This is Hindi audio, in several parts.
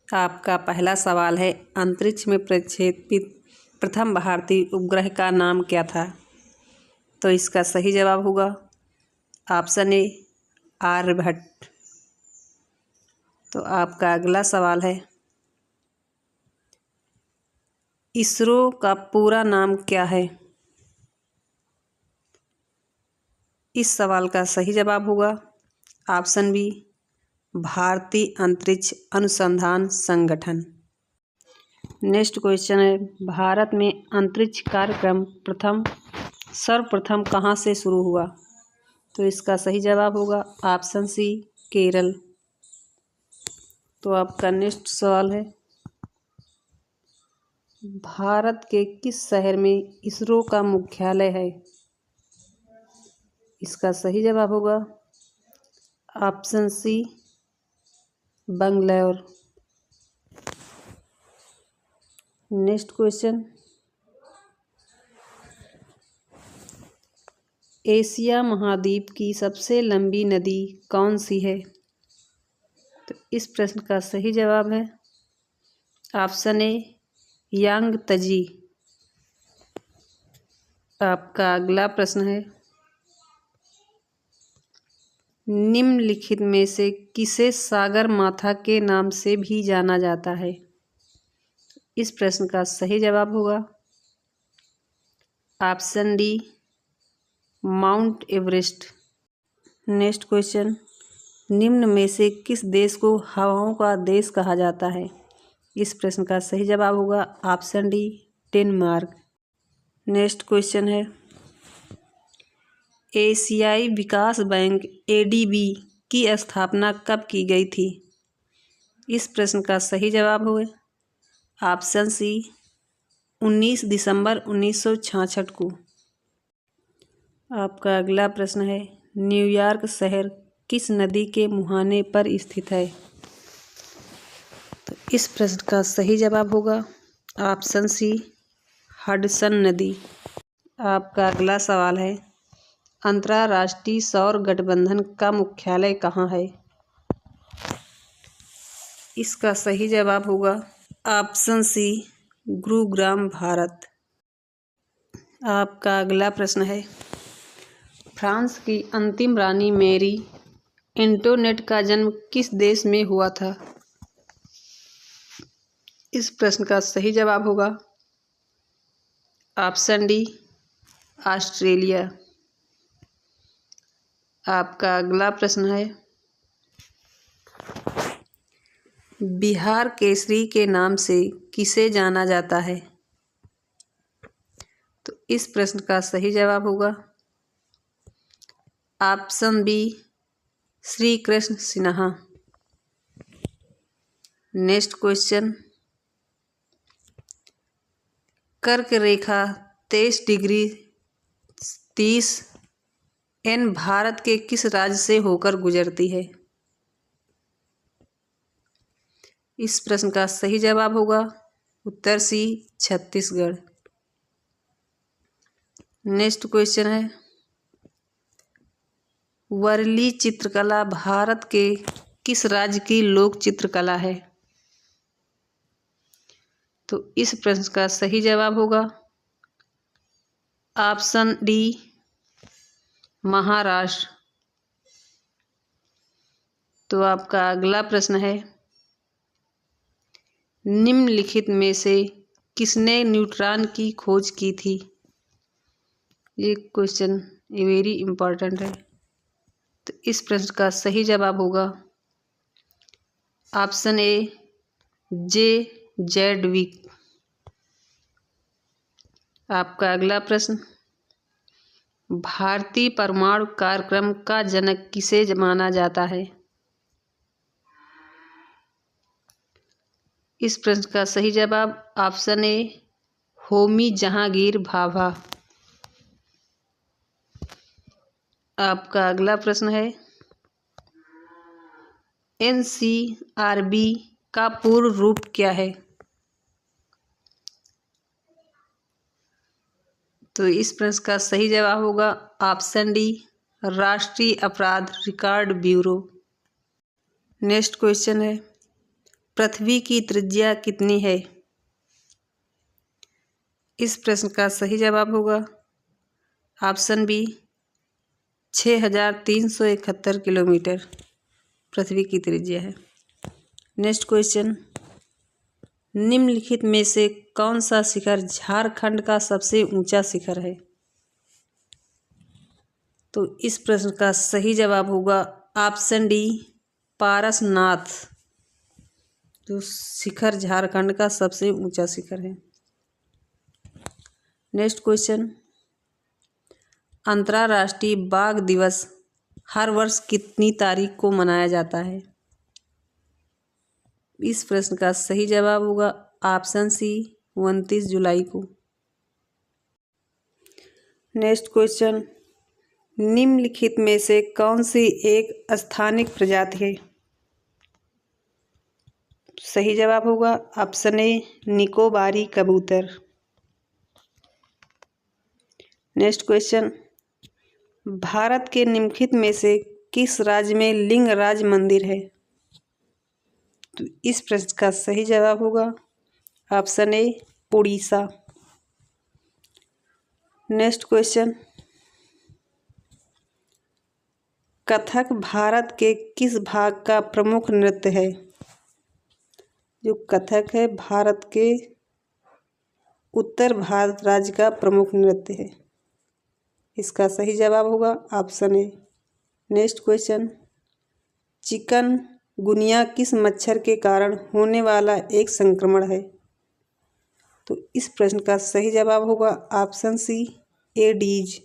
आपका पहला सवाल है, अंतरिक्ष में प्रक्षेपित प्रथम भारतीय उपग्रह का नाम क्या था? तो इसका सही जवाब होगा ऑप्शन ए आर्यभट्ट। तो आपका अगला सवाल है, इसरो का पूरा नाम क्या है? इस सवाल का सही जवाब होगा ऑप्शन बी भारतीय अंतरिक्ष अनुसंधान संगठन। नेक्स्ट क्वेश्चन है, भारत में अंतरिक्ष कार्यक्रम सर्वप्रथम कहाँ से शुरू हुआ? तो इसका सही जवाब होगा ऑप्शन सी केरल। तो आपका नेक्स्ट सवाल है, भारत के किस शहर में इसरो का मुख्यालय है? इसका सही जवाब होगा option C Bangalore. Next question, Asia महाद्वीप की सबसे लंबी नदी कौन सी है? तो इस प्रश्न का सही जवाब है ऑप्शन ए यांगत्जे। आपका अगला प्रश्न है, निम्नलिखित में से किसे सागर माथा के नाम से भी जाना जाता है? इस प्रश्न का सही जवाब होगा option D mount Everest. Next question, निम्न में से किस देश को हवाओं का देश कहा जाता है? इस प्रश्न का सही जवाब होगा option D Denmark. Next question है, एशियाई विकास बैंक एडीबी की स्थापना कब की गई थी? इस प्रश्न का सही जवाब होगा ऑप्शन सी 19 दिसंबर 1966 को। आपका अगला प्रश्न है, न्यूयॉर्क शहर किस नदी के मुहाने पर स्थित है? तो इस प्रश्न का सही जवाब होगा ऑप्शन सी हडसन नदी। आपका अगला सवाल है, अंतर्राष्ट्रीय सौर गठबंधन का मुख्यालय कहाँ है? इसका सही जवाब होगा ऑप्शन सी गुरुग्राम भारत। आपका अगला प्रश्न है, फ्रांस की अंतिम रानी मैरी एंटोनेट का जन्म किस देश में हुआ था? इस प्रश्न का सही जवाब होगा ऑप्शन डी ऑस्ट्रेलिया। आपका अगला प्रश्न है, बिहार केसरी के नाम से किसे जाना जाता है? तो इस प्रश्न का सही जवाब होगा option B Shri Krishna Sinha. Next question, कर्क रेखा 23 डिग्री 30 एन भारत के किस राज्य से होकर गुजरती है? इस प्रश्न का सही जवाब होगा उत्तर सी छत्तीसगढ़। नेक्स्ट क्वेश्चन है, वर्ली चित्रकला भारत के किस राज्य की लोक चित्रकला है? तो इस प्रश्न का सही जवाब होगा ऑप्शन डी महाराष्ट्र। तो आपका अगला प्रश्न है, निम्नलिखित में से किसने न्यूट्रॉन की खोज की थी? ये क्वेश्चन वेरी इंपॉर्टेंट है। तो इस प्रश्न का सही जवाब होगा ऑप्शन ए जे जैडविक। आपका अगला प्रश्न, भारतीय परमाणु कार्यक्रम का जनक किसे माना जाता है? इस प्रश्न का सही जवाब ऑप्शन ए होमी जहांगीर भाभा। आपका अगला प्रश्न है, एनसीआरबी का पूर्ण रूप क्या है? तो इस प्रश्न का सही जवाब होगा ऑप्शन डी राष्ट्रीय अपराध रिकॉर्ड ब्यूरो। नेक्स्ट क्वेश्चन है, पृथ्वी की त्रिज्या कितनी है? इस प्रश्न का सही जवाब होगा ऑप्शन बी 6371 किलोमीटर पृथ्वी की त्रिज्या है। नेक्स्ट क्वेश्चन, निम्नलिखित में से कौन सा शिखर झारखंड का सबसे ऊंचा शिखर है? तो इस प्रश्न का सही जवाब होगा ऑप्शन डी पारसनाथ, जो शिखर झारखंड का सबसे ऊंचा शिखर है। नेक्स्ट क्वेश्चन, अंतर्राष्ट्रीय बाघ दिवस हर वर्ष कितनी तारीख को मनाया जाता है? इस प्रश्न का सही जवाब होगा ऑप्शन सी 29 जुलाई को। नेक्स्ट क्वेश्चन, निम्नलिखित में से कौन सी एक स्थानिक प्रजाति है? सही जवाब होगा ऑप्शन ए निकोबारी कबूतर। नेक्स्ट क्वेश्चन, भारत के निम्नलिखित में से किस राज्य में लिंगराज मंदिर है? तो इस प्रश्न का सही जवाब होगा ऑप्शन ए उड़ीसा। नेक्स्ट क्वेश्चन, कथक भारत के किस भाग का प्रमुख नृत्य है? जो कथक है भारत के उत्तर भारत राज्य का प्रमुख नृत्य है। इसका सही जवाब होगा option A. Next question, chikungunya किस मच्छर के कारण होने वाला एक संक्रमण है? तो इस प्रश्न का सही जवाब होगा ऑप्शन सी एडीज।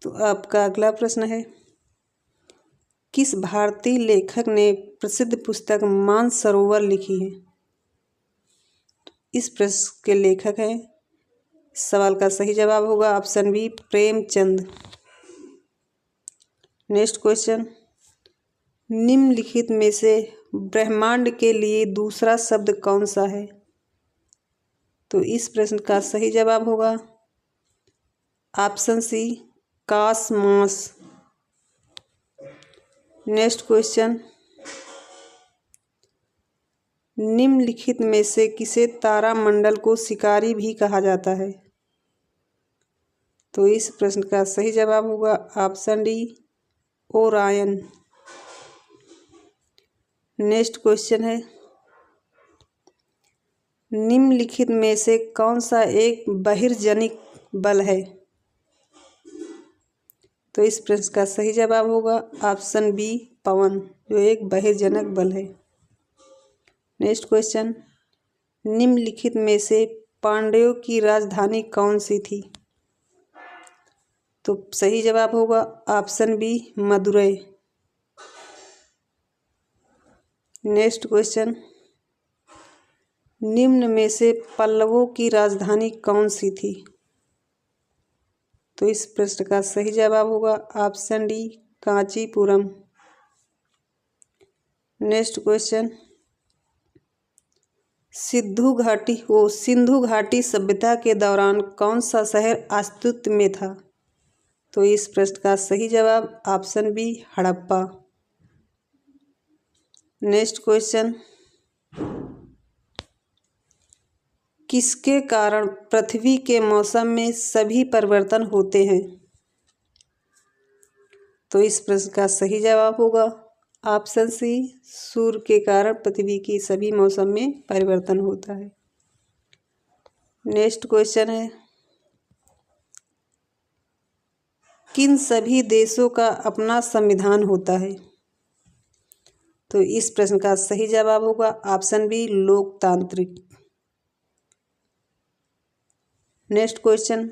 तो आपका अगला प्रश्न है, किस भारतीय लेखक ने प्रसिद्ध पुस्तक मानसरोवर लिखी है? इस प्रश्न के लेखक हैं, सवाल का सही जवाब होगा option B Premchand. Next question, निम्नलिखित में से ब्रह्मांड के लिए दूसरा शब्द कौन सा है? तो इस प्रश्न का सही जवाब होगा option C cosmos. Next question, निम्नलिखित में से किसे तारामंडल को शिकारी भी कहा जाता है? तो इस प्रश्न का सही जवाब होगा option D Orion. Next question है, निम्नलिखित में से कौन सा एक बहिर्जनिक बल है? तो इस प्रश्न का सही जवाब होगा ऑप्शन बी पवन, जो एक बहिर्जनक बल है। नेक्स्ट क्वेश्चन, निम्नलिखित में से पांड्यों की राजधानी कौन सी थी? तो सही जवाब होगा option B Madurai. Next question, निम्न में से पल्लवों की राजधानी कौन सी थी? तो इस प्रश्न का सही जवाब होगा option D Kanchipuram. Next question, Sindhu घाटी सभ्यता के दौरान कौन सा शहर अस्तित्व में था? तो इस प्रश्न का सही जवाब option B Harappa. Next question, किसके कारण पृथ्वी के मौसम में सभी परिवर्तन होते हैं? तो इस प्रश्न का सही जवाब होगा ऑप्शन सी सूर्य के कारण पृथ्वी की सभी मौसम में परिवर्तन होता है। नेक्स्ट क्वेश्चन है, किन सभी देशों का अपना संविधान होता है? तो इस प्रश्न का सही जवाब होगा ऑप्शन बी लोकतांत्रिक। नेक्स्ट क्वेश्चन,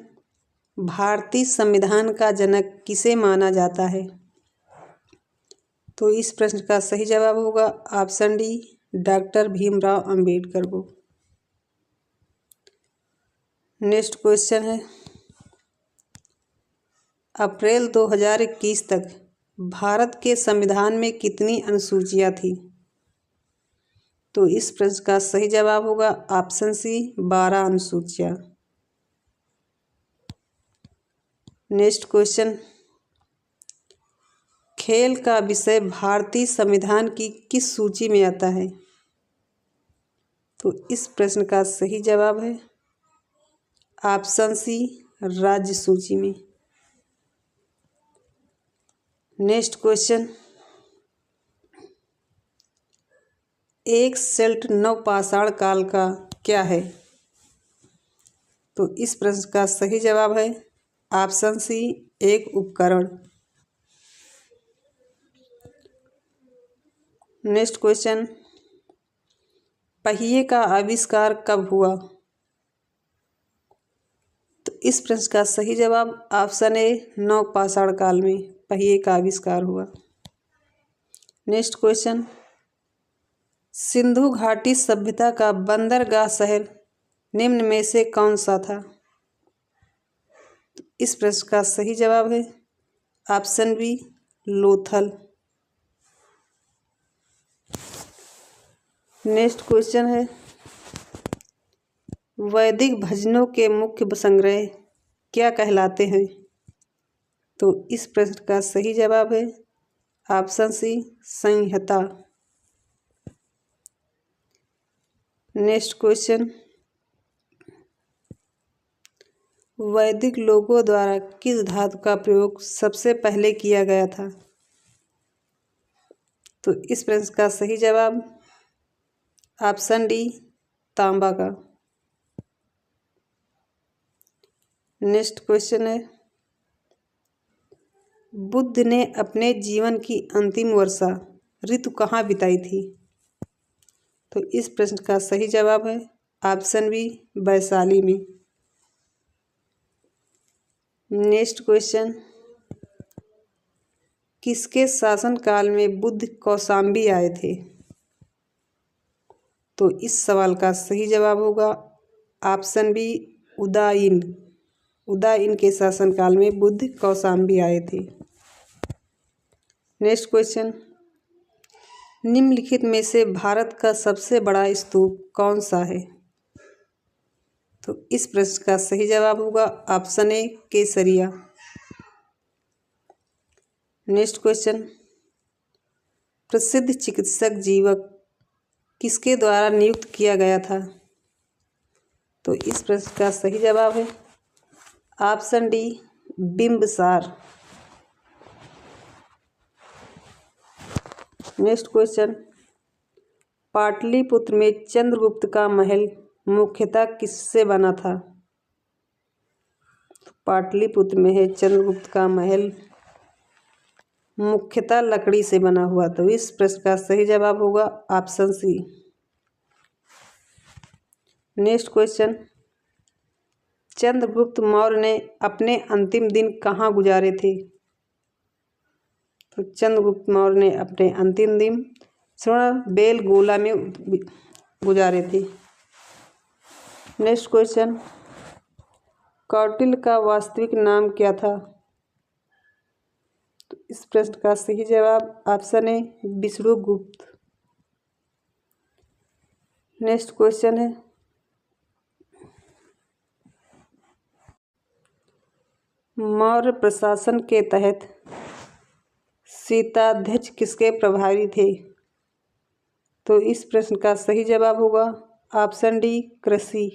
भारतीय संविधान का जनक किसे माना जाता है? तो इस प्रश्न का सही जवाब होगा option D doctor Bhimrao Ambedkar को। नेक्स्ट क्वेश्चन है, अप्रैल 2021 तक भारत के संविधान में कितनी अनुसूचियां थी? तो इस प्रश्न का सही जवाब होगा ऑप्शन सी 12 अनुसूचियां। नेक्स्ट क्वेश्चन, खेल का विषय भारतीय संविधान की किस सूची में आता है? तो इस प्रश्न का सही जवाब है ऑप्शन सी, राज्य सूची में। नेक्स्ट क्वेश्चन, एक सेल्ट नवपाषाण काल का क्या है? तो इस प्रश्न का सही जवाब है ऑप्शन सी, एक उपकरण। नेक्स्ट क्वेश्चन, पहिए का आविष्कार कब हुआ? तो इस प्रश्न का सही जवाब ऑप्शन ए, नवपाषाण काल में पहिए का आविष्कार हुआ। नेक्स्ट क्वेश्चन, सिंधु घाटी सभ्यता का बंदरगाह शहर निम्न में से कौन सा था? तो इस प्रश्न का सही जवाब है option B, Lothal. Next question है, वैदिक भजनों के मुख्य संग्रह क्या कहलाते हैं? तो इस प्रश्न का सही जवाब है ऑप्शन सी, संहिता। नेक्स्ट क्वेश्चन, वैदिक लोगों द्वारा किस धातु का प्रयोग सबसे पहले किया गया था? तो इस प्रश्न का सही जवाब ऑप्शन डी, तांबा का। नेक्स्ट क्वेश्चन है, बुद्ध ने अपने जीवन की अंतिम वर्षा ऋतु कहाँ बिताई थी? तो इस प्रश्न का सही जवाब है ऑप्शन बी, वैशाली में। नेक्स्ट क्वेश्चन, किसके शासनकाल में बुद्ध कौशाम्बी आए थे? तो इस सवाल का सही जवाब होगा ऑप्शन बी, उदयन। उदयन के शासनकाल में बुद्ध कौशाम्बी आए थे। नेक्स्ट क्वेश्चन, निम्नलिखित में से भारत का सबसे बड़ा स्तूप कौन सा है? तो इस प्रश्न का सही जवाब होगा ऑप्शन ए, केसरिया। नेक्स्ट क्वेश्चन, प्रसिद्ध चिकित्सक जीवक किसके द्वारा नियुक्त किया गया था? तो इस प्रश्न का सही जवाब है option D, Bimbisara. Next question, Pataliputra में चंद्रगुप्त का महल मुख्यतः किससे बना था? पाटलिपुत्र में है चंद्रगुप्त का महल मुख्यतः लकड़ी से बना हुआ। तो इस प्रश्न का सही जवाब होगा option C. Next question, Chandragupta Maurya ने अपने अंतिम दिन कहाँ गुजारे थे? तो चंद्रगुप्त मौर्य ने अपने अंतिम दिन श्रवणबेलगोला में गुजारे थे। नेक्स्ट क्वेश्चन, कौटिल्य का वास्तविक नाम क्या था? तो इस प्रश्न का सही जवाब option A, Vishnugupta. Next question है, मौर्य प्रशासन के तहत शीताध्यक्ष किसके प्रभारी थे? तो इस प्रश्न का सही जवाब होगा ऑप्शन डी, कृषि।